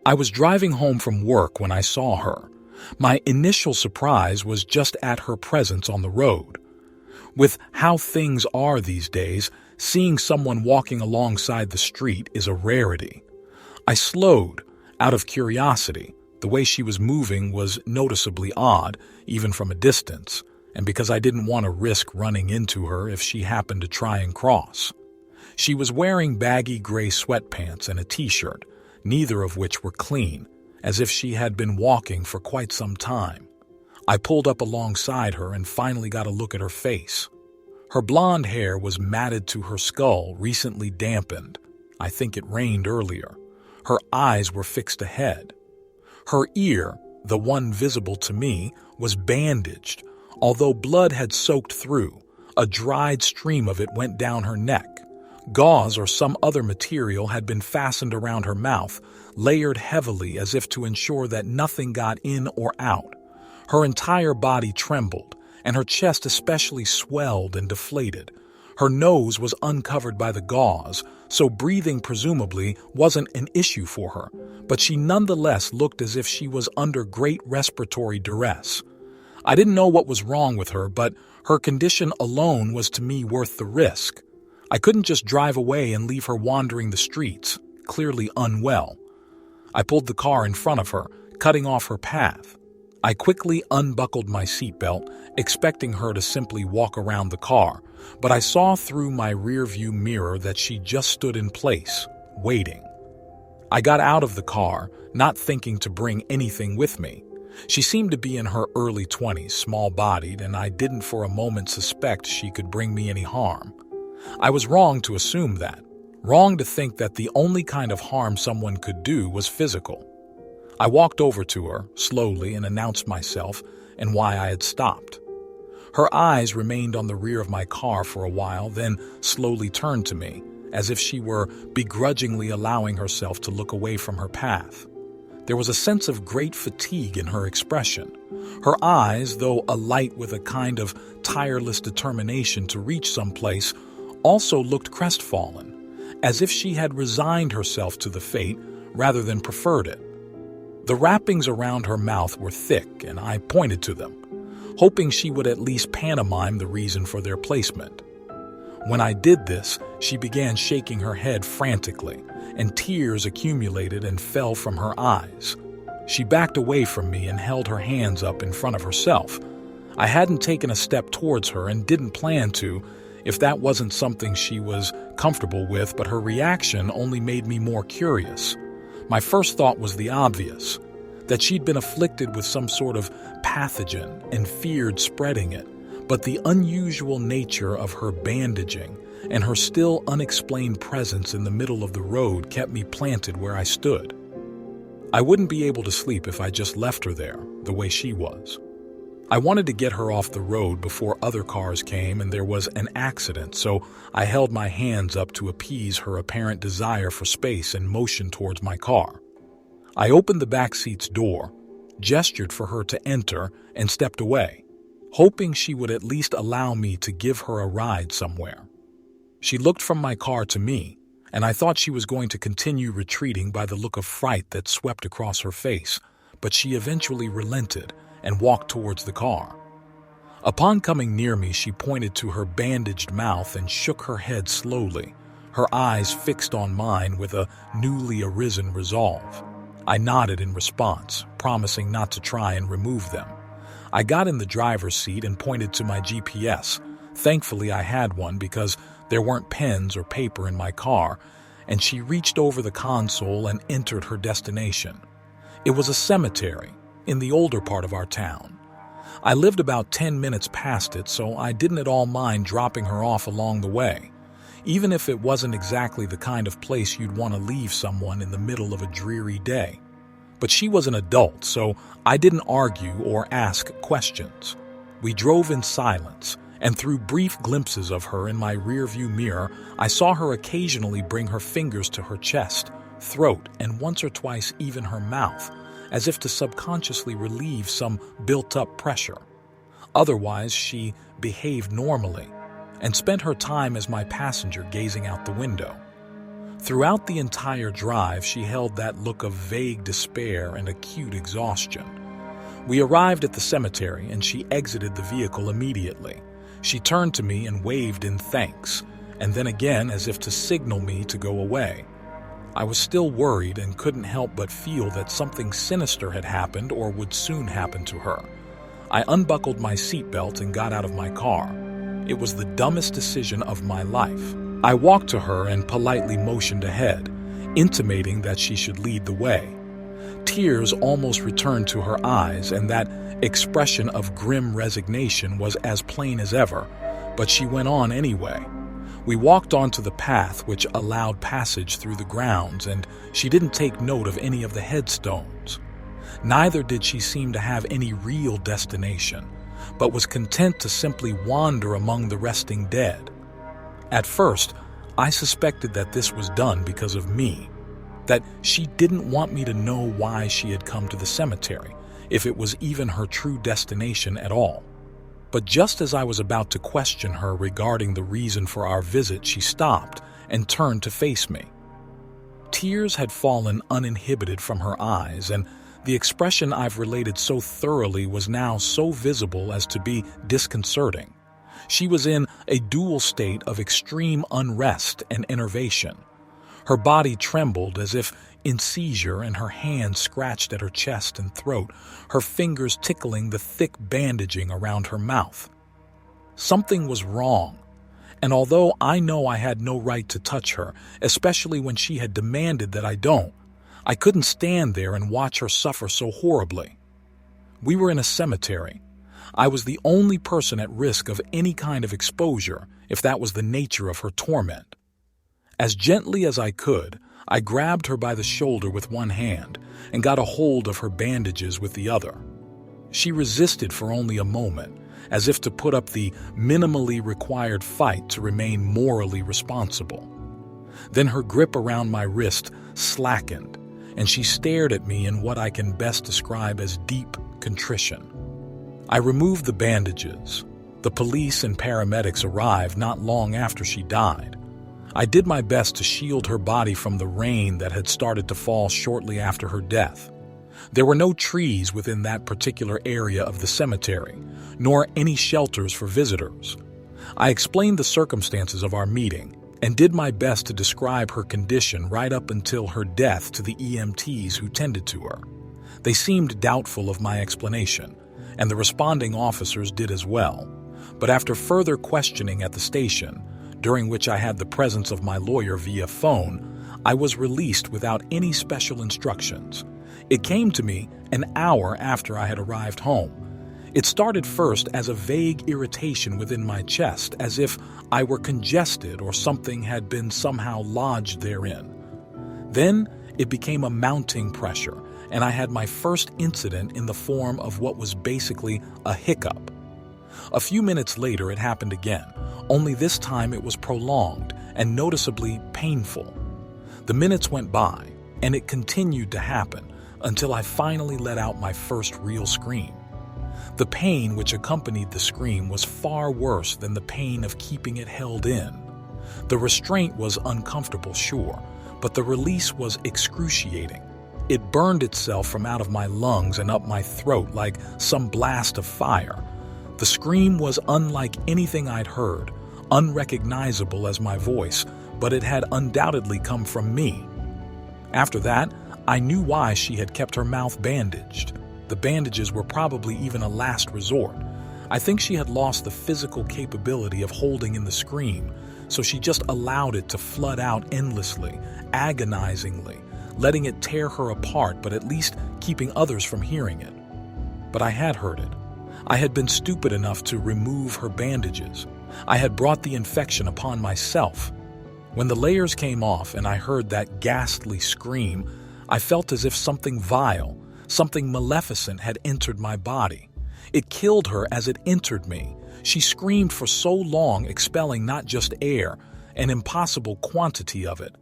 I was driving home from work when I saw her. My initial surprise was just at her presence on the road. With how things are these days, seeing someone walking alongside the street is a rarity. I slowed, out of curiosity. The way she was moving was noticeably odd, even from a distance, and because I didn't want to risk running into her if she happened to try and cross. She was wearing baggy gray sweatpants and a t-shirt, neither of which were clean, as if she had been walking for quite some time. I pulled up alongside her and finally got a look at her face. Her blonde hair was matted to her skull, recently dampened. I think it rained earlier. Her eyes were fixed ahead. Her ear, the one visible to me, was bandaged. Although blood had soaked through, a dried stream of it went down her neck. Gauze or some other material had been fastened around her mouth, layered heavily as if to ensure that nothing got in or out. Her entire body trembled, and her chest especially swelled and deflated. Her nose was uncovered by the gauze, so breathing presumably wasn't an issue for her, but she nonetheless looked as if she was under great respiratory duress. I didn't know what was wrong with her, but her condition alone was to me worth the risk. I couldn't just drive away and leave her wandering the streets, clearly unwell. I pulled the car in front of her, cutting off her path. I quickly unbuckled my seatbelt, expecting her to simply walk around the car, but I saw through my rearview mirror that she just stood in place, waiting. I got out of the car, not thinking to bring anything with me. She seemed to be in her early 20s, small-bodied, and I didn't for a moment suspect she could bring me any harm. I was wrong to assume that, wrong to think that the only kind of harm someone could do was physical. I walked over to her, slowly, and announced myself and why I had stopped. Her eyes remained on the rear of my car for a while, then slowly turned to me, as if she were begrudgingly allowing herself to look away from her path. There was a sense of great fatigue in her expression. Her eyes, though alight with a kind of tireless determination to reach someplace, also looked crestfallen, as if she had resigned herself to the fate rather than preferred it. The wrappings around her mouth were thick, and I pointed to them, hoping she would at least pantomime the reason for their placement. When I did this, she began shaking her head frantically, and tears accumulated and fell from her eyes. She backed away from me and held her hands up in front of herself. I hadn't taken a step towards her and didn't plan to, if that wasn't something she was comfortable with, but her reaction only made me more curious. My first thought was the obvious, that she'd been afflicted with some sort of pathogen and feared spreading it, but the unusual nature of her bandaging and her still unexplained presence in the middle of the road kept me planted where I stood. I wouldn't be able to sleep if I just left her there, the way she was. I wanted to get her off the road before other cars came and there was an accident, so I held my hands up to appease her apparent desire for space and motioned towards my car. I opened the back seat's door, gestured for her to enter, and stepped away, hoping she would at least allow me to give her a ride somewhere. She looked from my car to me, and I thought she was going to continue retreating by the look of fright that swept across her face, but she eventually relented and walked towards the car. Upon coming near me, she pointed to her bandaged mouth and shook her head slowly, her eyes fixed on mine with a newly arisen resolve. I nodded in response, promising not to try and remove them. I got in the driver's seat and pointed to my GPS. Thankfully, I had one because there weren't pens or paper in my car, and she reached over the console and entered her destination. It was a cemetery in the older part of our town. I lived about 10 minutes past it, so I didn't at all mind dropping her off along the way, even if it wasn't exactly the kind of place you'd want to leave someone in the middle of a dreary day. But she was an adult, so I didn't argue or ask questions. We drove in silence, and through brief glimpses of her in my rearview mirror, I saw her occasionally bring her fingers to her chest, throat, and once or twice even her mouth, as if to subconsciously relieve some built-up pressure. Otherwise, she behaved normally and spent her time as my passenger gazing out the window. Throughout the entire drive, she held that look of vague despair and acute exhaustion. We arrived at the cemetery and she exited the vehicle immediately. She turned to me and waved in thanks, and then again as if to signal me to go away. I was still worried and couldn't help but feel that something sinister had happened or would soon happen to her. I unbuckled my seatbelt and got out of my car. It was the dumbest decision of my life. I walked to her and politely motioned ahead, intimating that she should lead the way. Tears almost returned to her eyes, and that expression of grim resignation was as plain as ever, but she went on anyway. We walked onto the path which allowed passage through the grounds, and she didn't take note of any of the headstones. Neither did she seem to have any real destination, but was content to simply wander among the resting dead. At first, I suspected that this was done because of me, that she didn't want me to know why she had come to the cemetery, if it was even her true destination at all. But just as I was about to question her regarding the reason for our visit, she stopped and turned to face me. Tears had fallen uninhibited from her eyes, and the expression I've related so thoroughly was now so visible as to be disconcerting. She was in a dual state of extreme unrest and enervation. Her body trembled as if in seizure, and her hands scratched at her chest and throat, her fingers tickling the thick bandaging around her mouth. Something was wrong, and although I know I had no right to touch her, especially when she had demanded that I don't, I couldn't stand there and watch her suffer so horribly. We were in a cemetery. I was the only person at risk of any kind of exposure, if that was the nature of her torment. As gently as I could, I grabbed her by the shoulder with one hand and got a hold of her bandages with the other. She resisted for only a moment, as if to put up the minimally required fight to remain morally responsible. Then her grip around my wrist slackened, and she stared at me in what I can best describe as deep contrition. I removed the bandages. The police and paramedics arrived not long after she died. I did my best to shield her body from the rain that had started to fall shortly after her death. There were no trees within that particular area of the cemetery, nor any shelters for visitors. I explained the circumstances of our meeting and did my best to describe her condition right up until her death to the EMTs who tended to her. They seemed doubtful of my explanation, and the responding officers did as well. But after further questioning at the station, during which I had the presence of my lawyer via phone, I was released without any special instructions. It came to me an hour after I had arrived home. It started first as a vague irritation within my chest, as if I were congested or something had been somehow lodged therein. Then it became a mounting pressure, and I had my first incident in the form of what was basically a hiccup. A few minutes later it happened again, only this time it was prolonged and noticeably painful. The minutes went by, and it continued to happen until I finally let out my first real scream. The pain which accompanied the scream was far worse than the pain of keeping it held in. The restraint was uncomfortable, sure, but the release was excruciating. It burned itself from out of my lungs and up my throat like some blast of fire. The scream was unlike anything I'd heard, unrecognizable as my voice, but it had undoubtedly come from me. After that, I knew why she had kept her mouth bandaged. The bandages were probably even a last resort. I think she had lost the physical capability of holding in the scream, so she just allowed it to flood out endlessly, agonizingly, letting it tear her apart, but at least keeping others from hearing it. But I had heard it. I had been stupid enough to remove her bandages. I had brought the infection upon myself. When the layers came off and I heard that ghastly scream, I felt as if something vile, something maleficent had entered my body. It killed her as it entered me. She screamed for so long, expelling not just air, an impossible quantity of it,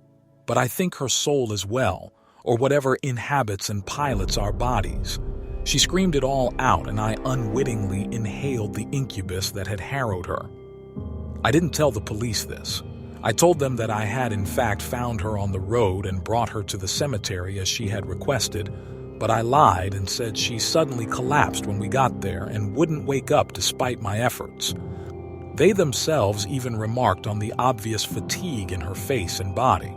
but I think her soul as well, or whatever inhabits and pilots our bodies. She screamed it all out, and I unwittingly inhaled the incubus that had harrowed her. I didn't tell the police this. I told them that I had in fact found her on the road and brought her to the cemetery as she had requested, but I lied and said she suddenly collapsed when we got there and wouldn't wake up despite my efforts. They themselves even remarked on the obvious fatigue in her face and body.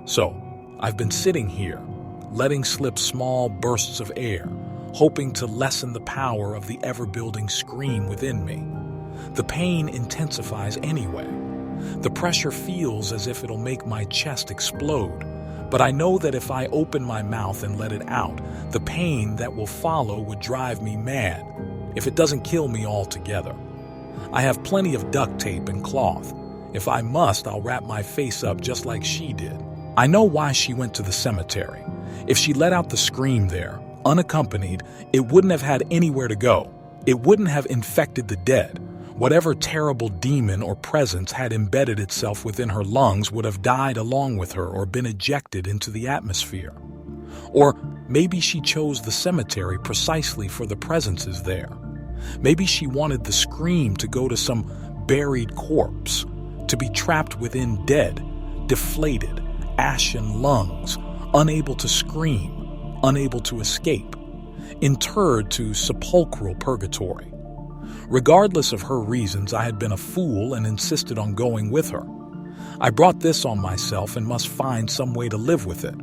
So, I've been sitting here, letting slip small bursts of air, hoping to lessen the power of the ever-building scream within me. The pain intensifies anyway. The pressure feels as if it'll make my chest explode, but I know that if I open my mouth and let it out, the pain that will follow would drive me mad, if it doesn't kill me altogether. I have plenty of duct tape and cloth. If I must, I'll wrap my face up just like she did. I know why she went to the cemetery. If she let out the scream there, unaccompanied, it wouldn't have had anywhere to go. It wouldn't have infected the dead. Whatever terrible demon or presence had embedded itself within her lungs would have died along with her or been ejected into the atmosphere. Or maybe she chose the cemetery precisely for the presences there. Maybe she wanted the scream to go to some buried corpse, to be trapped within dead, deflated, ashen lungs, unable to scream, unable to escape, interred to sepulchral purgatory. Regardless of her reasons, I had been a fool and insisted on going with her. I brought this on myself and must find some way to live with it.